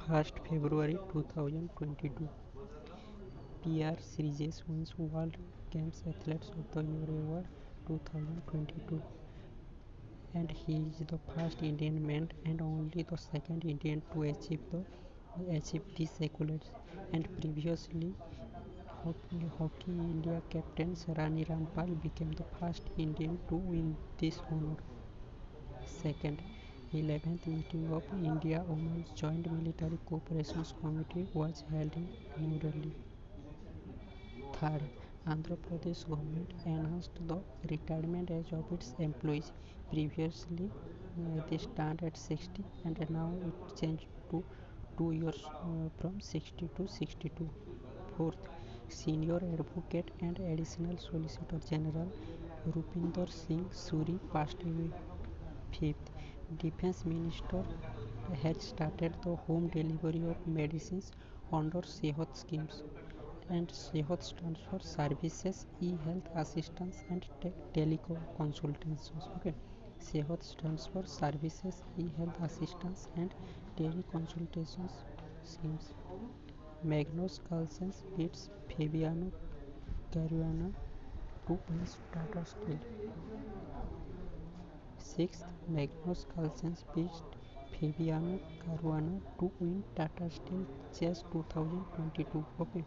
1st February 2022. PR Series wins World Games Athletes of the Year Award 2022, and he is the first Indian man and only the second Indian to achieve these accolades. And previously, Hockey India captain Rani Rampal became the first Indian to win this honor. Second, 11th meeting of India-Oman Joint Military Cooperation Committee was held in New Delhi. Third, Andhra Pradesh government enhanced the retirement age of its employees. Previously, they stand at 60 and now it changed to 2 years from 60 to 62. Fourth, Senior Advocate and Additional Solicitor General Rupinder Singh Suri passed away. Fifth, Defense Minister has started the home delivery of medicines under Sehat schemes, and Sehat stands for Services, E-Health Assistance and Teleconsultations. Okay, Sehat stands for Services, E-Health Assistance and Teleconsultations schemes. Magnus Carlsen beats Fabiano Caruana to win Tata Steel. Sixth, Magnus Carlsen beats Fabiano Caruana to win Tata Steel Chess 2022. Okay.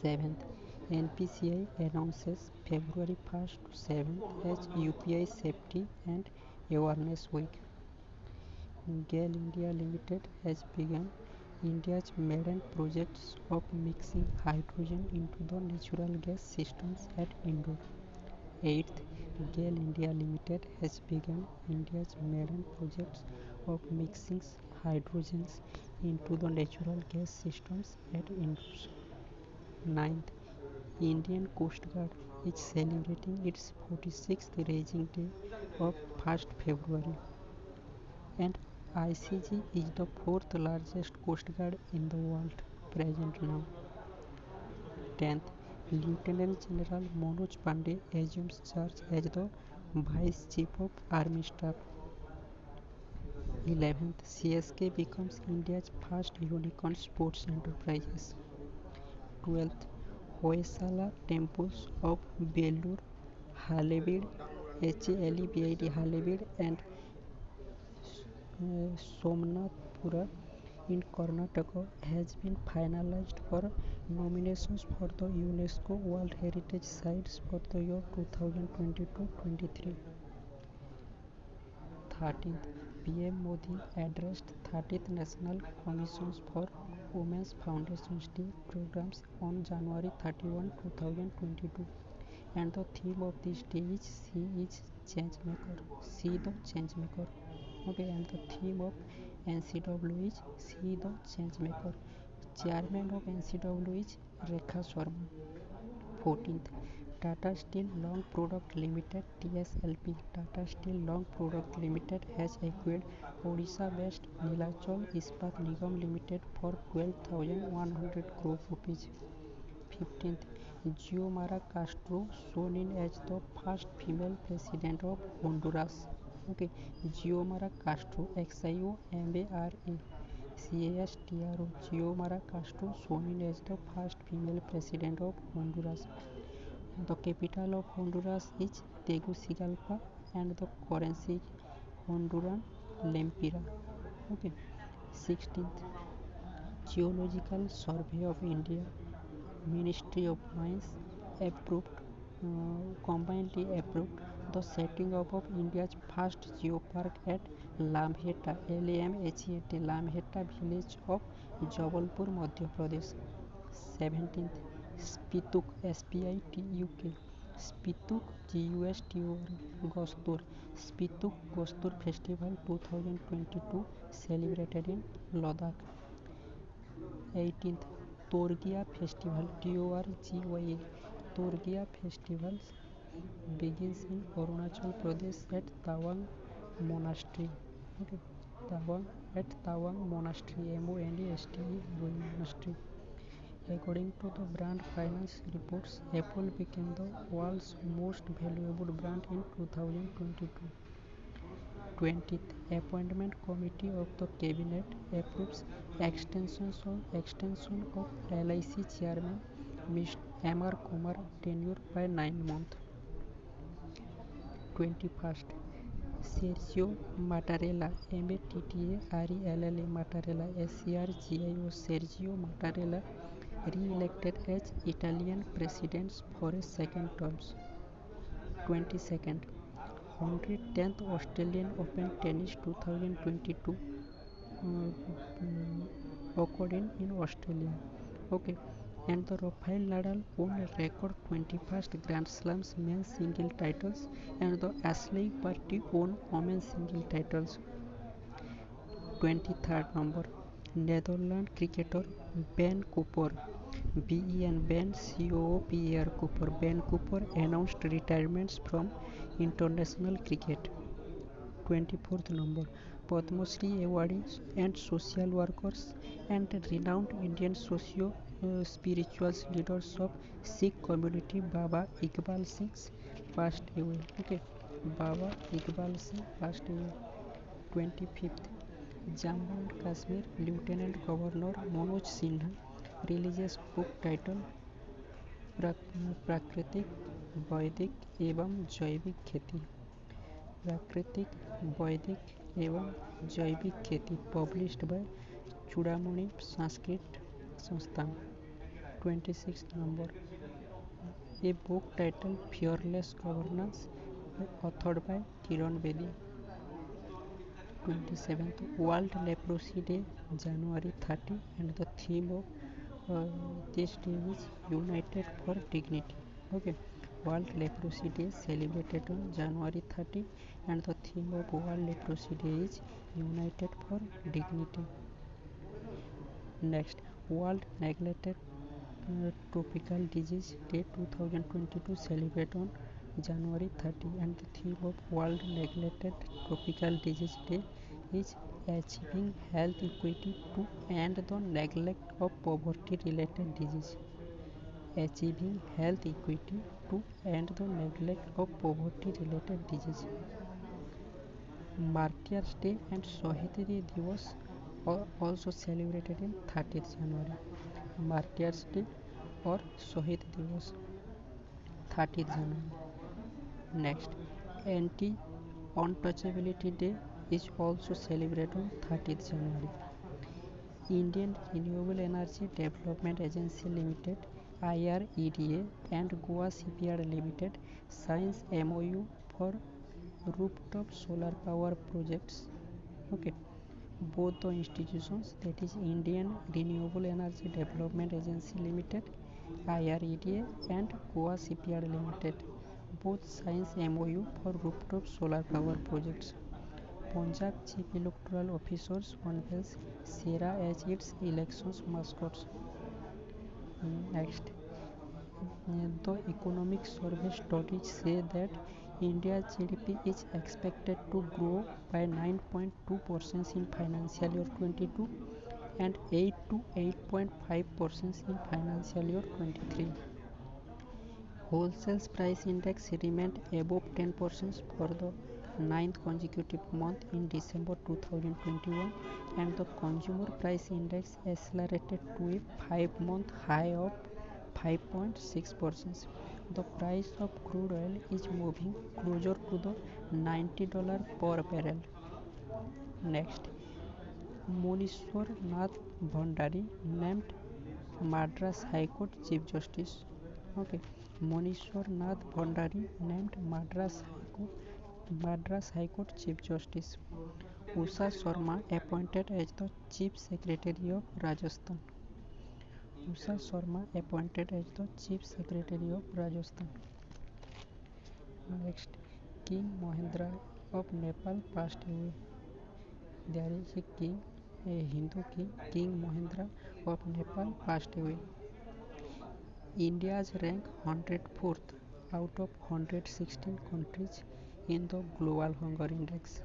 Seventh, NPCI announces February 1st to 7th as UPI Safety and Awareness Week. GAIL India Limited has begun India's maiden projects of mixing hydrogen into the natural gas systems at Indore. 8th, GAIL India Limited has begun India's maiden projects of mixing hydrogens into the natural gas systems at Indore. 9th, Indian Coast Guard is celebrating its 46th Rising Day of 1st February, and ICG is the fourth largest coast guard in the world present now. 10th, Lieutenant General Manoj Pandey assumes charge as the Vice Chief of Army Staff. 11th, CSK becomes India's first unicorn sports enterprises. 12th, Hoysala temples of Belur, Halebeedu, Halebeedu and Somnathpura in Karnataka has been finalized for nominations for the UNESCO World Heritage Sites for the year 2022-23. 13th, PM Modi addressed 30th National Commissions for Women's Foundations Day programs on January 31, 2022. And the theme of this day is She is Changemaker. She the Changemaker. Okay, and the theme of NCW is She the Changemaker. Chairman of NCW is Rekha Sharma. 14th, Tata Steel Long Product Limited TSLP. Tata Steel Long Product Limited has acquired Odisha-based Nilachal Ispat Nigam Limited for 12,100 crore rupees. 15th, Xiomara Castro sworn in as the first female president of Honduras. Okay, Xiomara Castro, Xiomara Castro, Xiomara Castro sworn in as the first female president of Honduras. The capital of Honduras is Tegucigalpa and the currency is Honduran Lempira. Okay. 16th, Geological Survey of India, Ministry of Mines combinedly approved the setting up of India's first geopark at Lamheta, Lamheta village of Jabalpur, Madhya Pradesh. 17th, Spituk, Spituk, Spituk Gostur, Spituk Gostur Festival 2022 celebrated in Ladakh. 18th, Torgia Festival, Torgya, Torgya Festival begins in Arunachal Pradesh at Tawang Monastery. Okay. Tawang Monastery, Monastery. According to the Brand Finance reports, Apple became the world's most valuable brand in 2022. 20th, Appointment Committee of the Cabinet approves extension of LIC Chairman Mr. Amar Kumar tenure by 9 months. 21st, Sergio Mattarella, MATTARELLA Mattarella, SCRGIO Sergio Mattarella, re-elected as Italian President for a second term. 22nd, 110th Australian Open Tennis 2022 occurred in Australia. Okay, and the Rafael Nadal won a record 21st Grand Slams men's single titles, and the Ashley Barty won women's single titles. 23rd number, Netherlands cricketer Ben Cooper, Ben Cooper. Ben Cooper announced retirements from international cricket. 24th number, Padma Shri awardees and social workers and renowned Indian socio-spiritual leaders of Sikh community Baba Iqbal Singh passed away. Okay, Baba Iqbal Singh passed away. 25th, Jammu and Kashmir Lieutenant Governor Manoj Sinha releases book titled प्राकृतिक वैदिक एवं जैविक खेती. प्राकृतिक वैदिक एवं जैविक खेती published by Chudamani Sanskrit Sansthan. 26th number, a book titled Fearless Governance authored by Kiran Bedi. 27th, World Leprosy Day January 30, and the theme of this day is United for Dignity. Okay, World Leprosy Day celebrated on January 30, and the theme of World Leprosy Day is United for Dignity. Next, World Neglected Tropical Disease Day 2022 celebrated on January 30, and the theme of World Neglected Tropical Disease Day is Achieving Health Equity to End the Neglect of Poverty Related Disease. Achieving Health Equity to End the Neglect of Poverty Related Disease. Martyrs Day and Shahid Divas are also celebrated in 30th January. Martyrs Day or Shahid Divas, 30th January. Next, Anti-Untouchability Day is also celebrated on 30th January. Indian Renewable Energy Development Agency Limited IREDA and Goa Shipyard Limited signs MOU for rooftop solar power projects. Okay, both the institutions, that is Indian Renewable Energy Development Agency Limited IREDA and Goa Shipyard Limited, both signs MOU for rooftop solar power projects. Punjab Chief Electoral Officers unveils Sera as its elections mascots. Next, the economic survey studies say that India's GDP is expected to grow by 9.2% in financial year 22 and 8 to 8.5% in financial year 23. Wholesale price index remained above 10% for the ninth consecutive month in December 2021, and the consumer price index accelerated to a 5-month high of 5.6%. The price of crude oil is moving closer to the $90 per barrel. Next, Munishwar Nath Bhandari named Madras High Court Chief Justice. Okay, Munishwar Nath Bhandari named Madras High Court Chief Justice. Usha Sharma appointed as the Chief Secretary of Rajasthan. Usha Sharma appointed as the Chief Secretary of Rajasthan. Next, King Mahendra of Nepal passed away. There is a king, a Hindu king, King Mahendra of Nepal passed away. India's rank 104th out of 116 countries in the Global Hunger Index.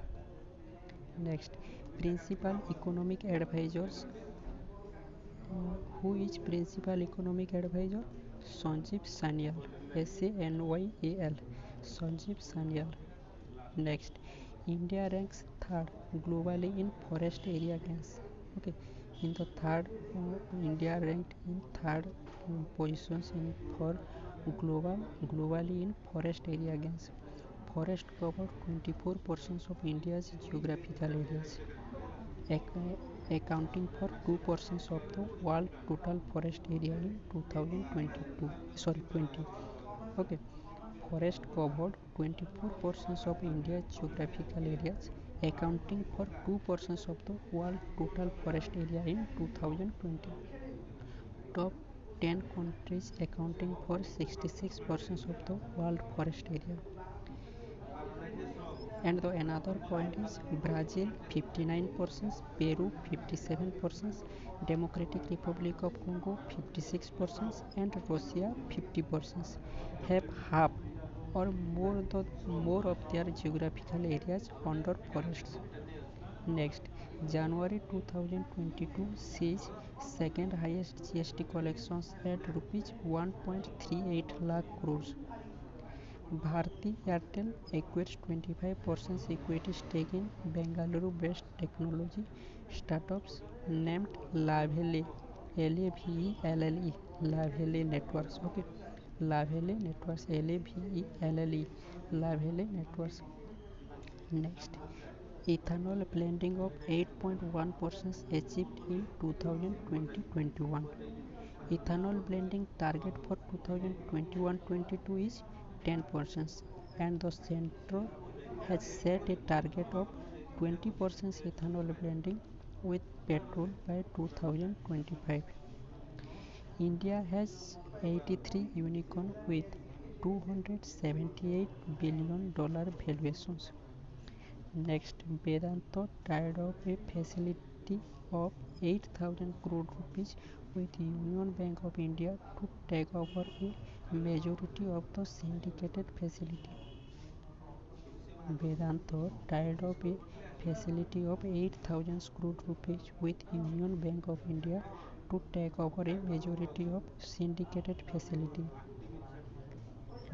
Next, Principal Economic Advisors. Who is Principal Economic Advisor? Sanjeev Sanyal, SANYAL, Sanjeev Sanyal. Next, India ranks third globally in forest area gains. Okay, in the third, India ranked in third positions in for globally in forest area gains. Forest covered 24% of India's geographical areas, accounting for 2% of the world total forest area in 2022. Sorry, 20. Okay, forest covered 24% of India's geographical areas, accounting for 2% of the world total forest area in 2020. Top 10 countries accounting for 66% of the world forest area. And the another point is Brazil 59%, Peru 57%, Democratic Republic of Congo 56%, and Russia 50% have half or more of their geographical areas under forests. Next, January 2022 sees second highest GST collections at rupees 1.38 lakh crores. Bharti Airtel acquires 25% equity stake in Bengaluru-based technology startups named Lavelle, L-A-V-E-L-L-E, Lavelle Networks. Okay, Lavelle Networks, L-A-V-E-L-L-E, Lavelle Networks. Next, ethanol blending of 8.1% achieved in 2020-21. Ethanol blending target for 2021-22 is 10%, and the centre has set a target of 20% ethanol blending with petrol by 2025. India has 83 unicorn with $278 billion valuations. Next, Vedanta tied up a facility of 8,000 crore rupees with Union Bank of India to take over a majority of the syndicated facility. Vedanta tied up a facility of 8,000 crore rupees with Union Bank of India to take over a majority of syndicated facility.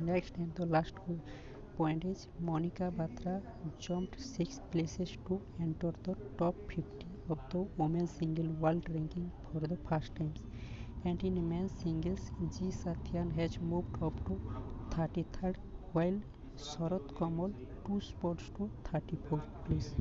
Next and the last point is Monica Batra jumped 6 places to enter the top 50 of the women's single world ranking for the first time. And in men's singles, G Satyan has moved up to 33rd while Sharat Kamal 2 spots to 34th place.